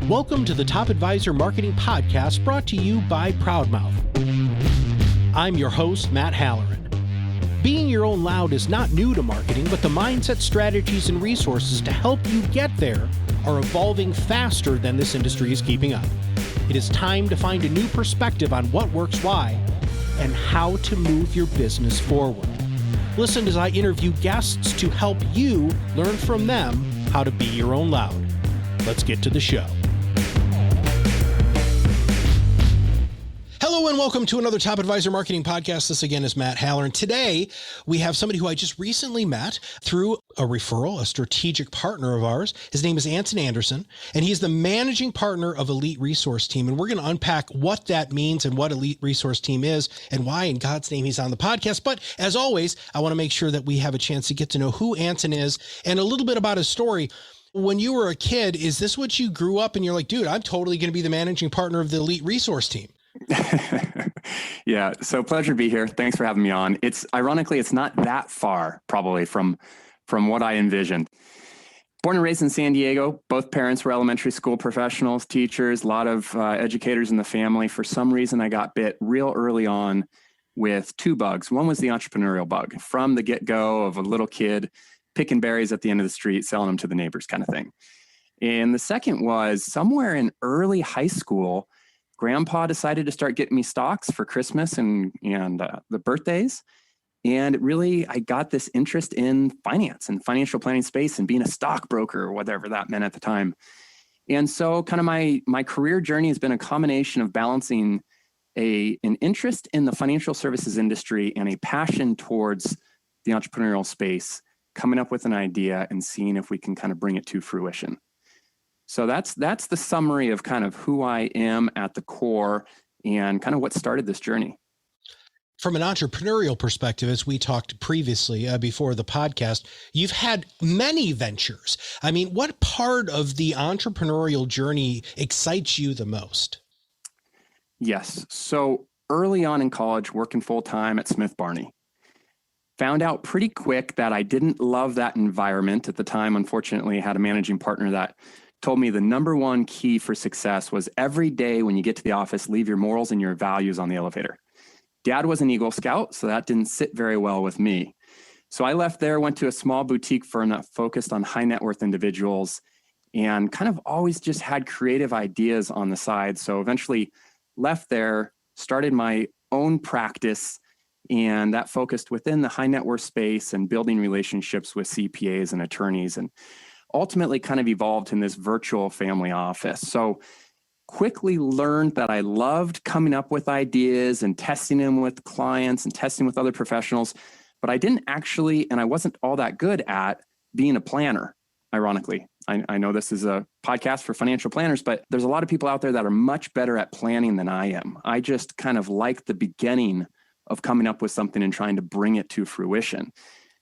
Welcome to the Top Advisor Marketing Podcast brought to you by ProudMouth. I'm your host, Matt Halloran. Being your own loud is not new to marketing, but the mindset, strategies, and resources to help you get there are evolving faster than this industry is keeping up. It is time to find a new perspective on what works why and how to move your business forward. Listen as I interview guests to help you learn from them how to be your own loud. Let's get to the show. Hello and welcome to another Top Advisor Marketing Podcast. This again is Matt Halloran. Today, we have somebody who I just recently met through a referral, a strategic partner of ours. His name is Anton Anderson, and he's the managing partner of Elite Resource Team. And we're going to unpack what that means and what Elite Resource Team is and why in God's name he's on the podcast. But as always, I want to make sure that we have a chance to get to know who Anton is and a little bit about his story. When you were a kid, is this what you grew up and you're like, dude, I'm totally going to be the managing partner of the Elite Resource Team? Yeah. So pleasure to be here. Thanks for having me on. It's not that far probably from what I envisioned. Born and raised in San Diego, both parents were elementary school professionals, teachers, a lot of educators in the family. For some reason, I got bit real early on with two bugs. One was the entrepreneurial bug from the get-go of a little kid picking berries at the end of the street, selling them to the neighbors kind of thing. And the second was somewhere in early high school, Grandpa decided to start getting me stocks for Christmas and the birthdays. And I got this interest in finance and financial planning space and being a stockbroker or whatever that meant at the time. And so kind of my career journey has been a combination of balancing an interest in the financial services industry and a passion towards the entrepreneurial space, coming up with an idea and seeing if we can kind of bring it to fruition. So that's the summary of kind of who I am at the core and kind of what started this journey. From an entrepreneurial perspective, as we talked previously before the podcast, you've had many ventures. I mean, what part of the entrepreneurial journey excites you the most? Yes. So early on in college, working full-time at Smith Barney, found out pretty quick that I didn't love that environment at the time. Unfortunately, I had a managing partner that told me the number one key for success was every day when you get to the office, leave your morals and your values on the elevator. Dad was an Eagle Scout, so that didn't sit very well with me. So I left there, went to a small boutique firm that focused on high net worth individuals and kind of always just had creative ideas on the side. So eventually left there, started my own practice, and that focused within the high net worth space and building relationships with CPAs and attorneys, and ultimately kind of evolved in this virtual family office. So quickly learned that I loved coming up with ideas and testing them with clients and testing with other professionals, but I didn't actually, and I wasn't all that good at being a planner, ironically. I know this is a podcast for financial planners, but there's a lot of people out there that are much better at planning than I am. I just kind of like the beginning of coming up with something and trying to bring it to fruition.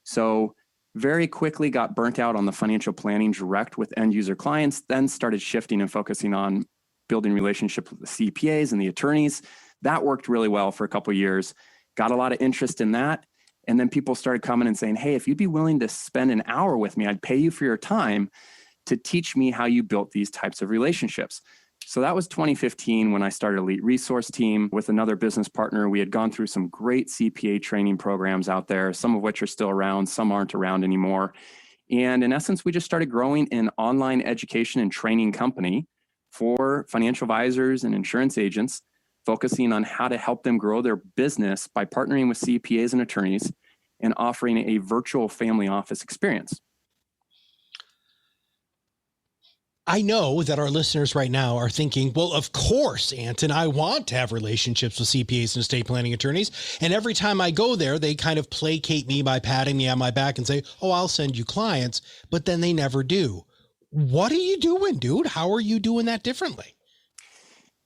So very quickly got burnt out on the financial planning direct with end user clients, then started shifting and focusing on building relationships with the CPAs and the attorneys. That worked really well for a couple of years, got a lot of interest in that. And then people started coming and saying, hey, if you'd be willing to spend an hour with me, I'd pay you for your time to teach me how you built these types of relationships. So that was 2015 when I started Elite Resource Team with another business partner. We had gone through some great CPA training programs out there, some of which are still around, some aren't around anymore. And in essence, we just started growing an online education and training company for financial advisors and insurance agents, focusing on how to help them grow their business by partnering with CPAs and attorneys and offering a virtual family office experience. I know that our listeners right now are thinking, well, of course, Anton, I want to have relationships with CPAs and estate planning attorneys. And every time I go there, they kind of placate me by patting me on my back and say, oh, I'll send you clients, but then they never do. What are you doing, dude? How are you doing that differently?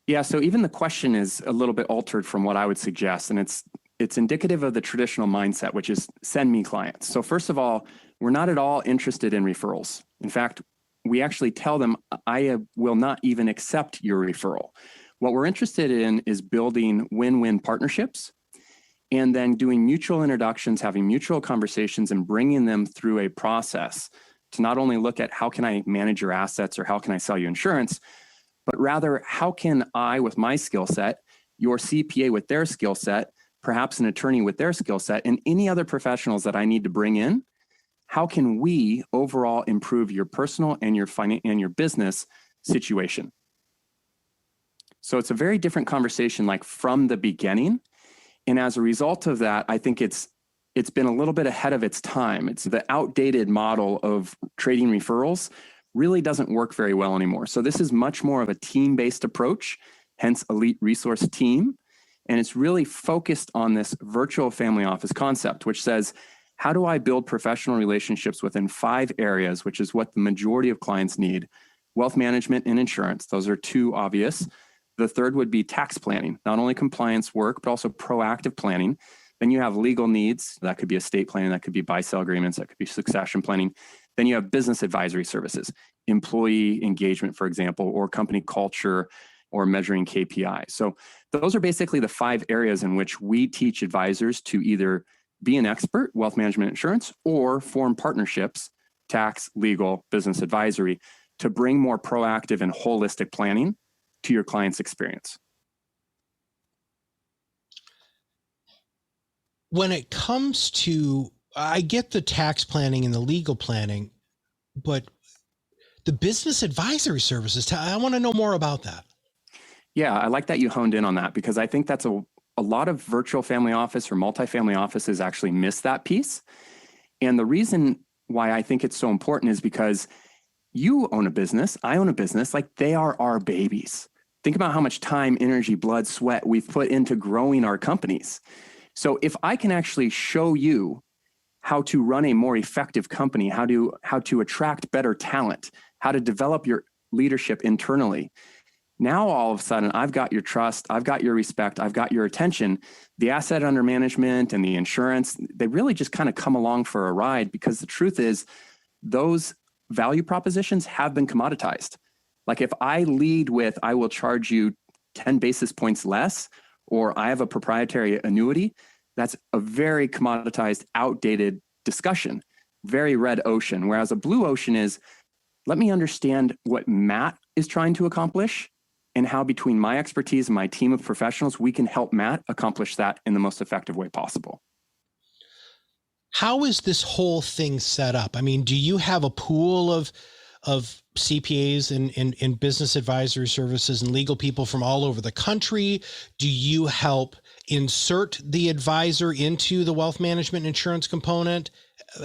Yeah, so even the question is a little bit altered from what I would suggest. And it's indicative of the traditional mindset, which is send me clients. So first of all, we're not at all interested in referrals. In fact, we actually tell them, I will not even accept your referral. What we're interested in is building win-win partnerships and then doing mutual introductions, having mutual conversations and bringing them through a process to not only look at how can I manage your assets or how can I sell you insurance, but rather how can I, with my skill set, your CPA with their skill set, perhaps an attorney with their skill set, and any other professionals that I need to bring in, how can we overall improve your personal and your business situation? So it's a very different conversation, like from the beginning. And as a result of that, I think it's been a little bit ahead of its time. It's the outdated model of trading referrals really doesn't work very well anymore. So this is much more of a team-based approach, hence Elite Resource Team. And it's really focused on this virtual family office concept, which says, how do I build professional relationships within 5 areas, which is what the majority of clients need? Wealth management and insurance. Those are 2 obvious. The third would be tax planning, not only compliance work, but also proactive planning. Then you have legal needs. That could be estate planning. That could be buy-sell agreements. That could be succession planning. Then you have business advisory services, employee engagement, for example, or company culture, or measuring KPI. So those are basically the 5 areas in which we teach advisors to either be an expert, wealth management, insurance, or form partnerships, tax, legal, business advisory, to bring more proactive and holistic planning to your client's experience. When it comes to, I get the tax planning and the legal planning, but the business advisory services, I want to know more about that. Yeah, I like that you honed in on that, because I think that's a lot of virtual family office or multifamily offices actually miss that piece. And the reason why I think it's so important is because you own a business, I own a business, like they are our babies. Think about how much time, energy, blood, sweat we've put into growing our companies. So if I can actually show you how to run a more effective company, how to attract better talent, how to develop your leadership internally, now all of a sudden I've got your trust, I've got your respect, I've got your attention. The asset under management and the insurance, they really just kind of come along for a ride, because the truth is those value propositions have been commoditized. Like if I lead with, I will charge you 10 basis points less, or I have a proprietary annuity, that's a very commoditized, outdated discussion, very red ocean. Whereas a blue ocean is, let me understand what Matt is trying to accomplish and how between my expertise and my team of professionals, we can help Matt accomplish that in the most effective way possible. How is this whole thing set up? I mean, do you have a pool of CPAs and business advisory services and legal people from all over the country? Do you help insert the advisor into the wealth management insurance component?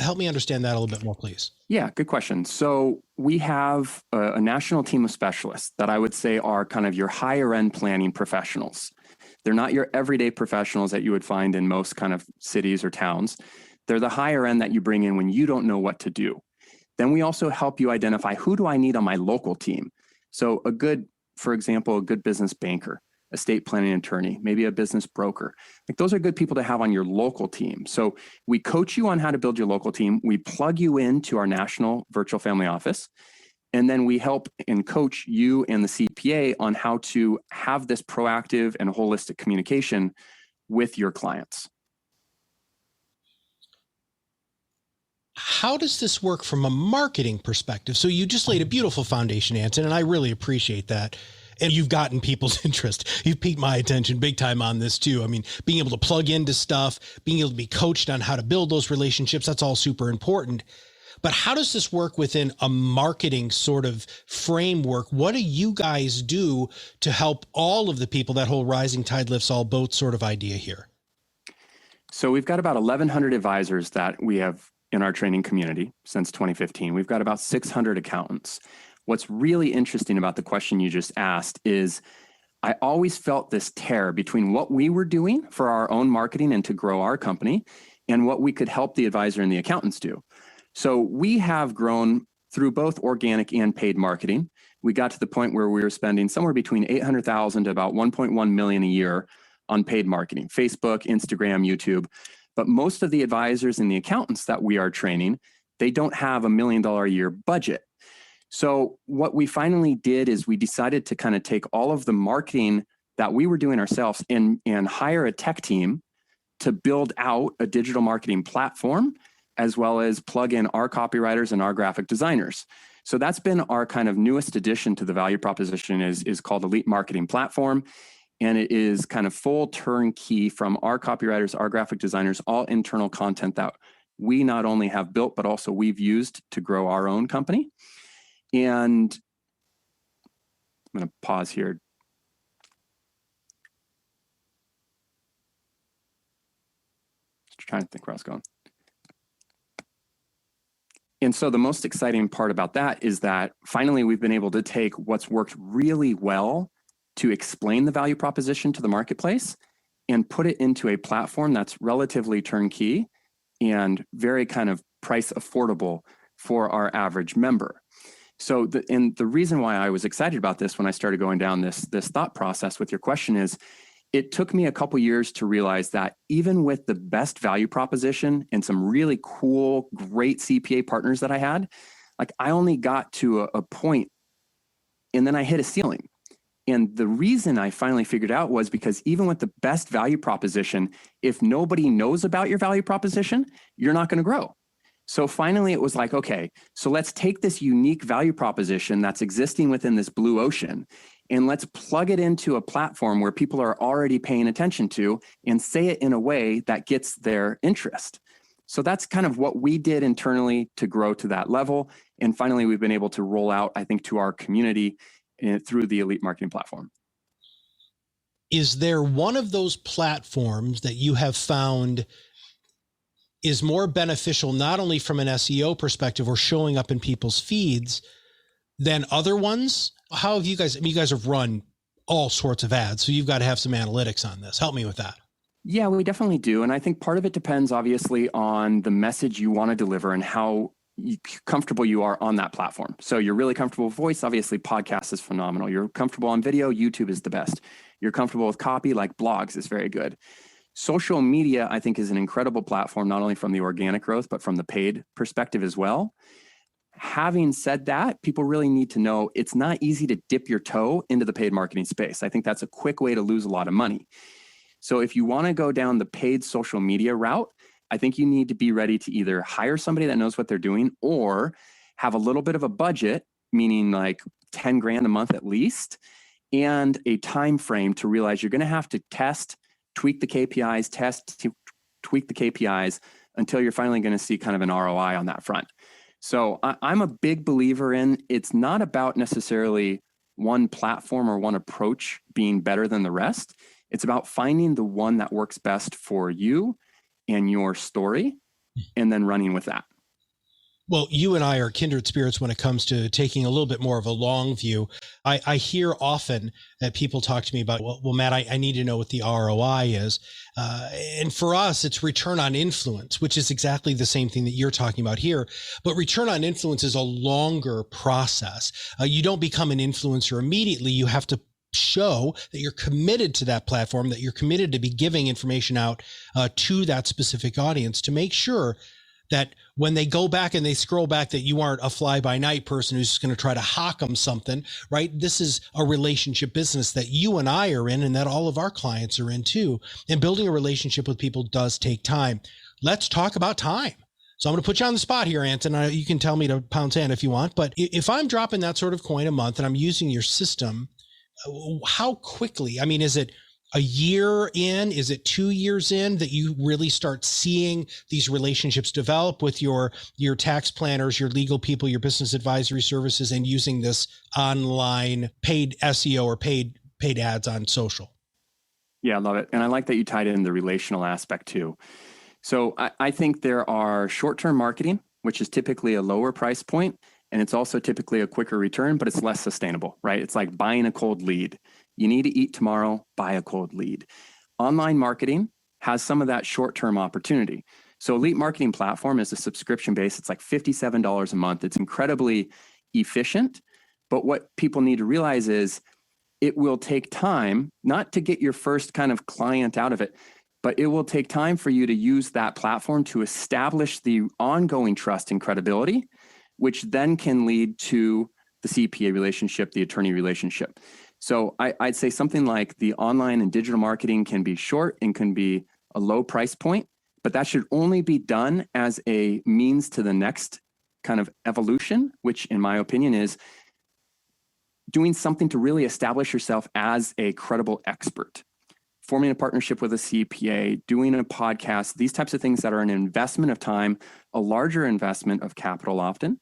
Help me understand that a little bit more, please. Yeah, good question. So we have a national team of specialists that I would say are kind of your higher end planning professionals. They're not your everyday professionals that you would find in most kind of cities or towns. They're the higher end that you bring in when you don't know what to do. Then we also help you identify, who do I need on my local team? So for example, a good business banker, estate planning attorney, maybe a business broker. Like those are good people to have on your local team. So we coach you on how to build your local team. We plug you into our national virtual family office. And then we help and coach you and the CPA on how to have this proactive and holistic communication with your clients. How does this work from a marketing perspective? So you just laid a beautiful foundation, Anton, and I really appreciate that. And you've gotten people's interest. You've piqued my attention big time on this too. I mean, being able to plug into stuff, being able to be coached on how to build those relationships, that's all super important. But how does this work within a marketing sort of framework? What do you guys do to help all of the people, that whole rising tide lifts all boats sort of idea here? So we've got about 1,100 advisors that we have in our training community since 2015. We've got about 600 accountants. What's really interesting about the question you just asked is, I always felt this tear between what we were doing for our own marketing and to grow our company and what we could help the advisor and the accountants do. So we have grown through both organic and paid marketing. We got to the point where we were spending somewhere between $800,000 to about $1.1 million a year on paid marketing, Facebook, Instagram, YouTube. But most of the advisors and the accountants that we are training, they don't have $1 million a year budget. So what we finally did is we decided to kind of take all of the marketing that we were doing ourselves and hire a tech team to build out a digital marketing platform, as well as plug in our copywriters and our graphic designers. So that's been our kind of newest addition to the value proposition is called Elite Marketing Platform. And it is kind of full turnkey from our copywriters, our graphic designers, all internal content that we not only have built, but also we've used to grow our own company. And I'm going to pause here. Just trying to think where I was going. And so the most exciting part about that is that finally we've been able to take what's worked really well to explain the value proposition to the marketplace and put it into a platform that's relatively turnkey and very kind of price affordable for our average member. So the reason why I was excited about this when I started going down this thought process with your question is, it took me a couple years to realize that even with the best value proposition and some really cool, great CPA partners that I had, like I only got to a point and then I hit a ceiling. And the reason I finally figured out was because even with the best value proposition, if nobody knows about your value proposition, you're not going to grow. So finally it was like, okay, so let's take this unique value proposition that's existing within this blue ocean and let's plug it into a platform where people are already paying attention to and say it in a way that gets their interest. So that's kind of what we did internally to grow to that level. And finally, we've been able to roll out, I think, to our community through the Elite Marketing Platform. Is there one of those platforms that you have found is more beneficial, not only from an SEO perspective or showing up in people's feeds than other ones? How have you guys, I mean, you guys have run all sorts of ads, so you've got to have some analytics on this. Help me with that. Yeah, we definitely do. And I think part of it depends obviously on the message you want to deliver and how comfortable you are on that platform. So you're really comfortable with voice, obviously podcast is phenomenal. You're comfortable on video, YouTube is the best. You're comfortable with copy, like blogs is very good. Social media, I think, is an incredible platform, not only from the organic growth, but from the paid perspective as well. Having said that, people really need to know it's not easy to dip your toe into the paid marketing space. I think that's a quick way to lose a lot of money. So if you want to go down the paid social media route, I think you need to be ready to either hire somebody that knows what they're doing or have a little bit of a budget, meaning like 10 grand a month at least, and a time frame to realize you're going to have to test, tweak the KPIs, tweak the KPIs until you're finally going to see kind of an ROI on that front. So I'm a big believer in it's not about necessarily one platform or one approach being better than the rest. It's about finding the one that works best for you and your story and then running with that. Well, you and I are kindred spirits when it comes to taking a little bit more of a long view. I hear often that people talk to me about, well, Matt, I need to know what the ROI is. And for us, it's return on influence, which is exactly the same thing that you're talking about here. But return on influence is a longer process. You don't become an influencer immediately. You have to show that you're committed to that platform, that you're committed to be giving information out to that specific audience to make sure that when they go back and they scroll back, that you aren't a fly-by-night person who's just going to try to hawk them something, right? This is a relationship business that you and I are in and that all of our clients are in too. And building a relationship with people does take time. Let's talk about time. So I'm going to put you on the spot here, Anton. You can tell me to pound sand if you want, but if I'm dropping that sort of coin a month and I'm using your system, how quickly, I mean, is it a year in? Is it 2 years in that you really start seeing these relationships develop with your tax planners, your legal people, your business advisory services, and using this online paid SEO or paid ads on social? Yeah, I love it. And I like that you tied in the relational aspect too. So I think there are short-term marketing, which is typically a lower price point, and it's also typically a quicker return, but it's less sustainable, right? It's like buying a cold lead. You need to eat tomorrow, buy a cold lead. Online marketing has some of that short-term opportunity. So Elite Marketing Platform is a subscription base. It's like $57 a month. It's incredibly efficient. But what people need to realize is it will take time, not to get your first kind of client out of it, but it will take time for you to use that platform to establish the ongoing trust and credibility, which then can lead to the CPA relationship, the attorney relationship. So I'd say something like the online and digital marketing can be short and can be a low price point, but that should only be done as a means to the next kind of evolution, which in my opinion is doing something to really establish yourself as a credible expert. Forming a partnership with a CPA, doing a podcast, these types of things that are an investment of time, a larger investment of capital often.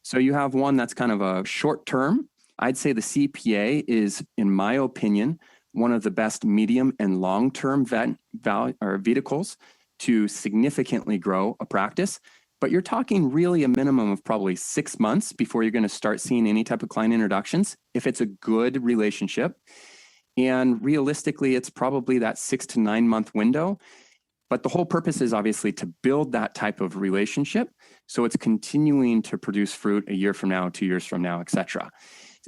So you have one that's kind of a short term. I'd say the CPA is, in my opinion, one of the best medium and long-term vehicles to significantly grow a practice. But you're talking really a minimum of probably 6 months before you're going to start seeing any type of client introductions, if it's a good relationship. And realistically, it's probably that 6 to 9 month window. But the whole purpose is obviously to build that type of relationship. So it's continuing to produce fruit a year from now, 2 years from now, et cetera.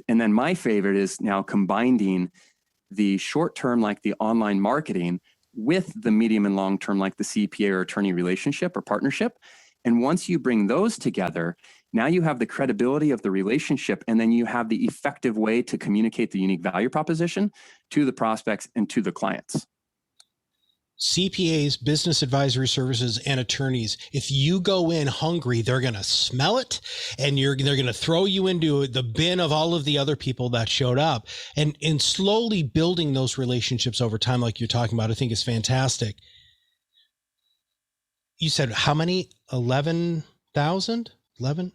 And then my favorite is now combining the short term, like the online marketing, with the medium and long term, like the CPA or attorney relationship or partnership. And once you bring those together, now you have the credibility of the relationship, and then you have the effective way to communicate the unique value proposition to the prospects and to the clients. CPAs, business advisory services, and attorneys, if you go in hungry, they're going to smell it, and they're going to throw you into the bin of all of the other people that showed up. And slowly building those relationships over time, like you're talking about, I think is fantastic. You said how many? 11,000? 11?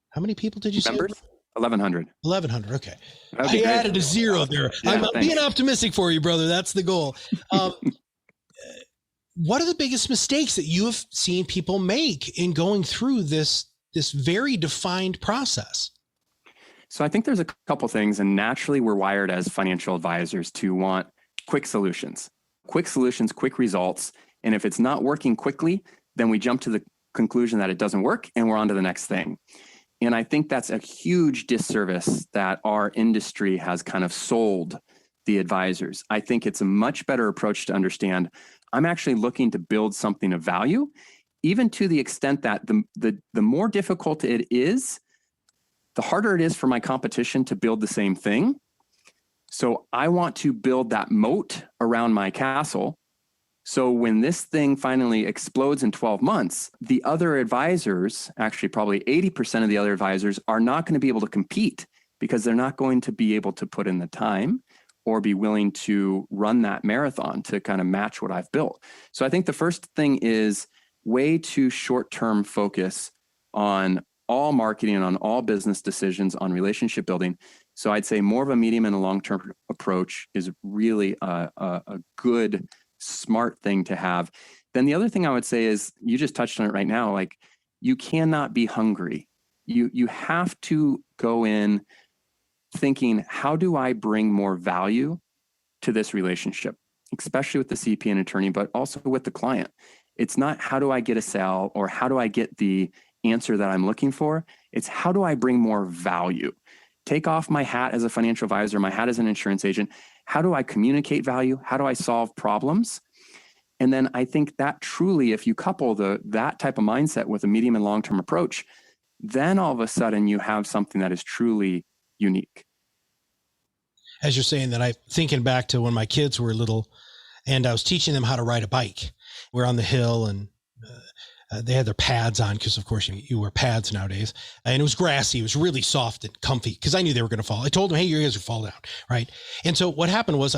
How many people did you say? Members? 1,100. 1,100. Okay. I added a zero there. Yeah, I'm being optimistic for you, brother. That's the goal. What are the biggest mistakes that you have seen people make in going through this very defined process? So I think there's a couple things, and naturally we're wired as financial advisors to want quick solutions, quick results. And if it's not working quickly, then we jump to the conclusion that it doesn't work and we're on to the next thing. And I think that's a huge disservice that our industry has kind of sold the advisors. I think it's a much better approach to understand I'm actually looking to build something of value, even to the extent that the more difficult it is, the harder it is for my competition to build the same thing. So I want to build that moat around my castle. So when this thing finally explodes in 12 months, the other advisors, actually probably 80% of the other advisors, are not going to be able to compete because they're not going to be able to put in the time or be willing to run that marathon to kind of match what I've built. So I think the first thing is way too short-term focus on all marketing, on all business decisions, on relationship building. So I'd say more of a medium and a long-term approach is really a good, smart thing to have. Then the other thing I would say is, you just touched on it right now, like you cannot be hungry. You have to go in thinking, how do I bring more value to this relationship, especially with the CPA and attorney, but also with the client. It's not how do I get a sale or how do I get the answer that I'm looking for? It's how do I bring more value? Take off my hat as a financial advisor, my hat as an insurance agent. How do I communicate value? How do I solve problems? And then I think that truly, if you couple that type of mindset with a medium and long-term approach, then all of a sudden you have something that is truly unique. As you're saying that, I'm thinking back to when my kids were little and I was teaching them how to ride a bike. We're on the hill and they had their pads on because, of course, you wear pads nowadays. And it was grassy. It was really soft and comfy because I knew they were going to fall. I told them, hey, you guys will fall down, right? And so what happened was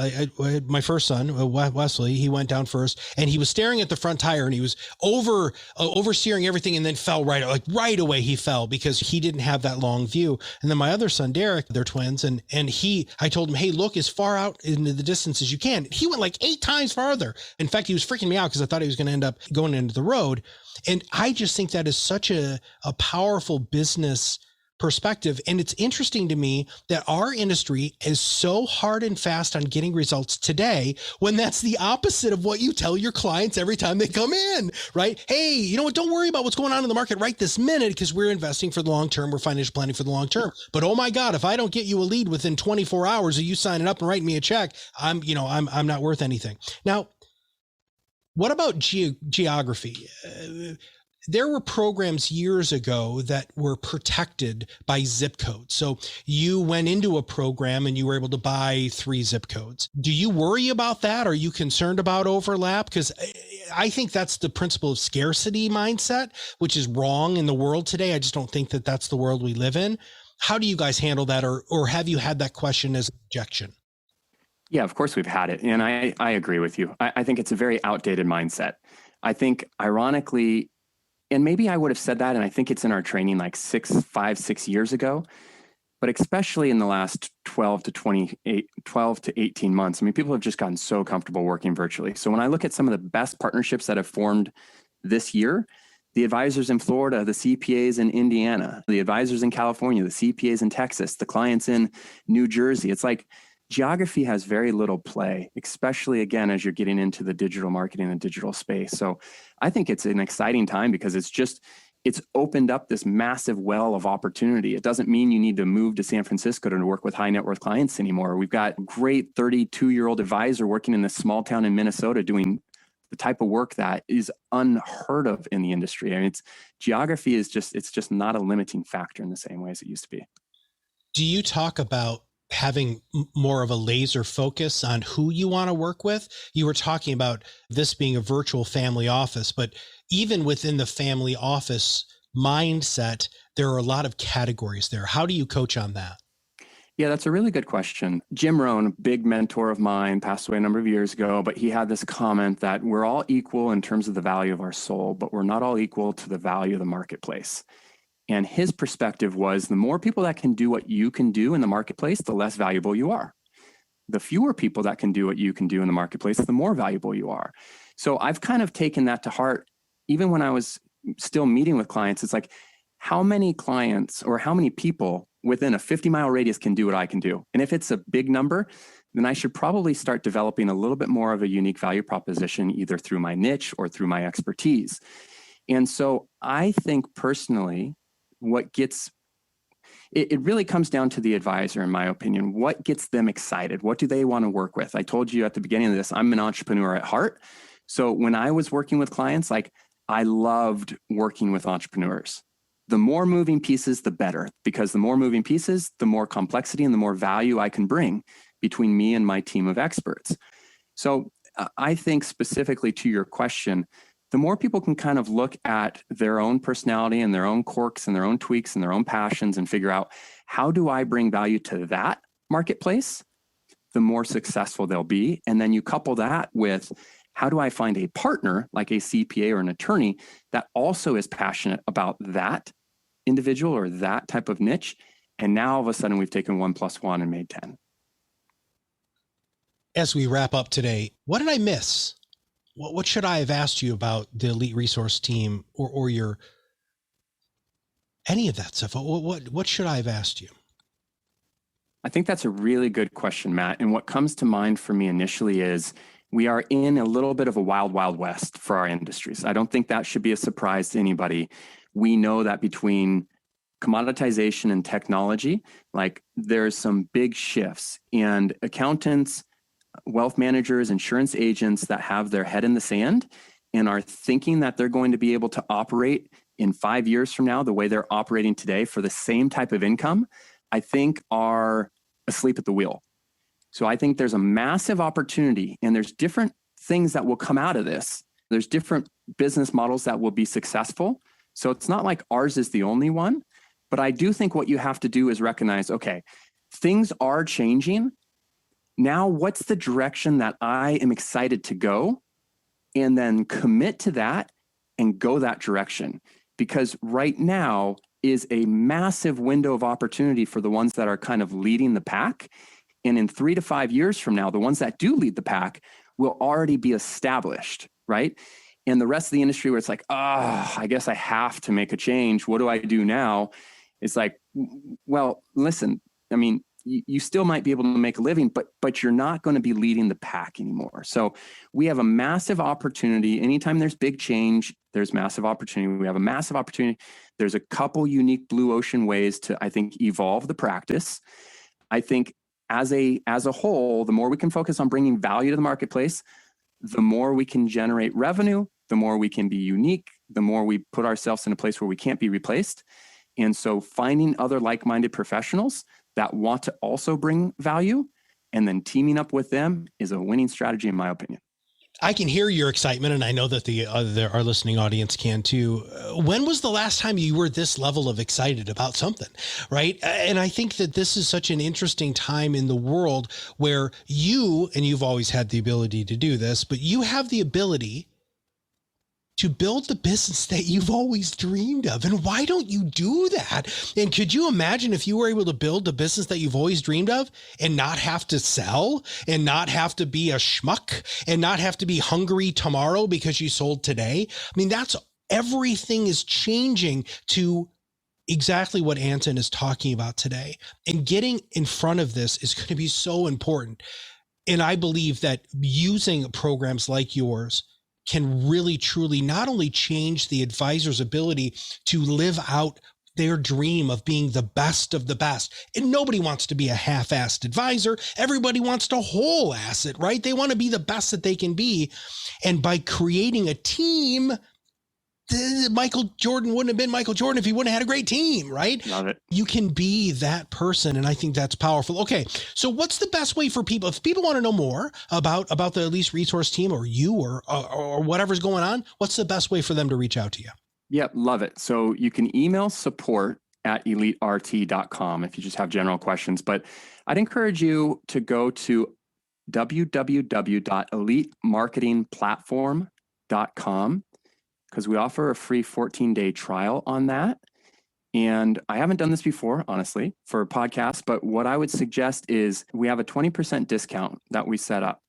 my first son, Wesley, he went down first and he was staring at the front tire and he was oversteering everything and then fell right away. He fell because he didn't have that long view. And then my other son, Derek, they're twins. And I told him, hey, look as far out into the distance as you can. He went like 8 times farther. In fact, he was freaking me out because I thought he was going to end up going into the road. And I just think that is such a powerful business perspective. And it's interesting to me that our industry is so hard and fast on getting results today when that's the opposite of what you tell your clients every time they come in, right? Hey, you know what? Don't worry about what's going on in the market right this minute because we're investing for the long term. We're financial planning for the long term. But oh my God, if I don't get you a lead within 24 hours of you signing up and writing me a check, I'm not worth anything. Now, what about geography? There were programs years ago that were protected by zip codes. So you went into a program and you were able to buy 3 zip codes. Do you worry about that? Are you concerned about overlap? Because I think that's the principle of scarcity mindset, which is wrong in the world today. I just don't think that that's the world we live in. How do you guys handle that? Or have you had that question as an objection? Yeah, of course we've had it. And I agree with you. I think it's a very outdated mindset. I think ironically, and maybe I would have said that, and I think it's in our training like 6 years ago, but especially in the last 12 to 18 months, I mean, people have just gotten so comfortable working virtually. So when I look at some of the best partnerships that have formed this year, the advisors in Florida, the CPAs in Indiana, the advisors in California, the CPAs in Texas, the clients in New Jersey, it's like geography has very little play, especially again, as you're getting into the digital marketing and digital space. So I think it's an exciting time because it's opened up this massive well of opportunity. It doesn't mean you need to move to San Francisco to work with high net worth clients anymore. We've got a great 32-year-old advisor working in this small town in Minnesota doing the type of work that is unheard of in the industry. I mean, geography is just not a limiting factor in the same way as it used to be. Do you talk about having more of a laser focus on who you want to work with? You were talking about this being a virtual family office, but even within the family office mindset, there are a lot of categories there. How do you coach on that? Yeah, that's a really good question. Jim Rohn, a big mentor of mine, passed away a number of years ago, but he had this comment that we're all equal in terms of the value of our soul, but we're not all equal to the value of the marketplace. And his perspective was the more people that can do what you can do in the marketplace, the less valuable you are. The fewer people that can do what you can do in the marketplace, the more valuable you are. So I've kind of taken that to heart. Even when I was still meeting with clients, it's like, how many clients or how many people within a 50-mile radius can do what I can do? And if it's a big number, then I should probably start developing a little bit more of a unique value proposition, either through my niche or through my expertise. And so I think personally, it really comes down to the advisor, in my opinion. What gets them excited? What do they want to work with? I told you at the beginning of this, I'm an entrepreneur at heart. So when I was working with clients, I loved working with entrepreneurs. The more moving pieces, the better, because the more moving pieces, the more complexity and the more value I can bring between me and my team of experts. So I think specifically to your question, the more people can kind of look at their own personality and their own quirks and their own tweaks and their own passions and figure out, how do I bring value to that marketplace, the more successful they'll be. And then you couple that with, how do I find a partner like a CPA or an attorney that also is passionate about that individual or that type of niche? And now all of a sudden we've taken 1 + 1 and made 10. As we wrap up today, what did I miss? What should I have asked you about the Elite Resource Team or your, any of that stuff? What should I have asked you? I think that's a really good question, Matt. And what comes to mind for me initially is we are in a little bit of a wild, wild west for our industries. I don't think that should be a surprise to anybody. We know that between commoditization and technology, there's some big shifts, and accountants, wealth managers, insurance agents that have their head in the sand and are thinking that they're going to be able to operate in 5 years from now the way they're operating today for the same type of income, I think are asleep at the wheel. So I think there's a massive opportunity, and there's different things that will come out of this. There's different business models that will be successful. So it's not like ours is the only one, but I do think what you have to do is recognize, okay, things are changing. Now, what's the direction that I am excited to go? And then commit to that and go that direction. Because right now is a massive window of opportunity for the ones that are kind of leading the pack. And in 3 to 5 years from now, the ones that do lead the pack will already be established, right? And the rest of the industry where it's like, I guess I have to make a change. What do I do now? It's like, well, listen, I mean, you still might be able to make a living, but you're not going to be leading the pack anymore. So we have a massive opportunity. Anytime there's big change, there's massive opportunity. We have a massive opportunity. There's a couple unique blue ocean ways to, I think, evolve the practice. I think as a whole, the more we can focus on bringing value to the marketplace, the more we can generate revenue, the more we can be unique, the more we put ourselves in a place where we can't be replaced. And so finding other like-minded professionals that want to also bring value and then teaming up with them is a winning strategy, in my opinion. I can hear your excitement, and I know that our listening audience can too. When was the last time you were this level of excited about something, right? And I think that this is such an interesting time in the world where you've always had the ability to do this, but you have the ability to build the business that you've always dreamed of. And why don't you do that? And could you imagine if you were able to build the business that you've always dreamed of and not have to sell and not have to be a schmuck and not have to be hungry tomorrow because you sold today? I mean, everything is changing to exactly what Anton is talking about today. And getting in front of this is going to be so important. And I believe that using programs like yours can really, truly not only change the advisor's ability to live out their dream of being the best of the best. And nobody wants to be a half-assed advisor. Everybody wants to whole-ass it, right? They want to be the best that they can be. And by creating a team, Michael Jordan wouldn't have been Michael Jordan if he wouldn't have had a great team, right? Love it. You can be that person. And I think that's powerful. Okay. So what's the best way for people, if people want to know more about the Elite Resource Team or you or whatever's going on, what's the best way for them to reach out to you? Yep. Love it. So you can email support@elitert.com if you just have general questions, but I'd encourage you to go to www.elitemarketingplatform.com. because we offer a free 14-day trial on that. And I haven't done this before, honestly, for a podcast, but what I would suggest is we have a 20% discount that we set up.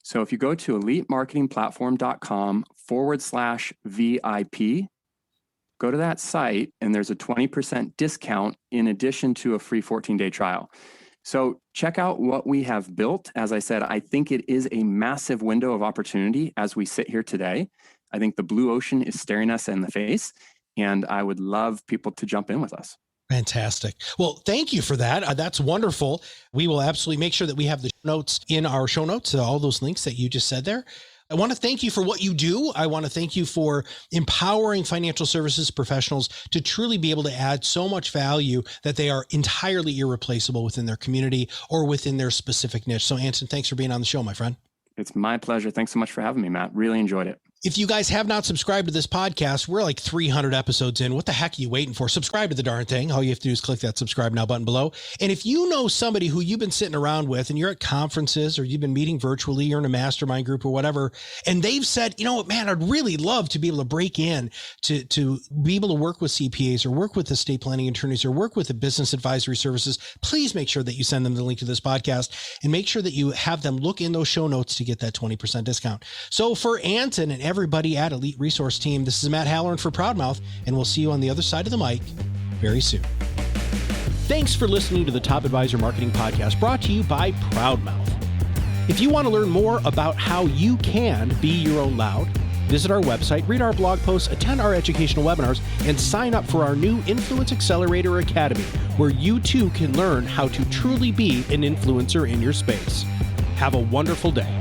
So if you go to elitemarketingplatform.com/VIP, go to that site and there's a 20% discount in addition to a free 14-day trial. So check out what we have built. As I said, I think it is a massive window of opportunity as we sit here today. I think the blue ocean is staring us in the face, and I would love people to jump in with us. Fantastic. Well, thank you for that. That's wonderful. We will absolutely make sure that we have the notes in our show notes, all those links that you just said there. I want to thank you for what you do. I want to thank you for empowering financial services professionals to truly be able to add so much value that they are entirely irreplaceable within their community or within their specific niche. So Anton, thanks for being on the show, my friend. It's my pleasure. Thanks so much for having me, Matt. Really enjoyed it. If you guys have not subscribed to this podcast, we're like 300 episodes in. What the heck are you waiting for? Subscribe to the darn thing. All you have to do is click that subscribe now button below. And if you know somebody who you've been sitting around with and you're at conferences or you've been meeting virtually, you're in a mastermind group or whatever, and they've said, you know what, man, I'd really love to be able to break in to be able to work with CPAs or work with estate planning attorneys or work with the business advisory services, please make sure that you send them the link to this podcast and make sure that you have them look in those show notes to get that 20% discount. So for Anton and everybody at Elite Resource Team, this is Matt Halloran for ProudMouth, and we'll see you on the other side of the mic very soon. Thanks for listening to the Top Advisor Marketing Podcast, brought to you by ProudMouth. If you want to learn more about how you can be your own loud, visit our website, read our blog posts, attend our educational webinars, and sign up for our new Influence Accelerator Academy, where you too can learn how to truly be an influencer in your space. Have a wonderful day.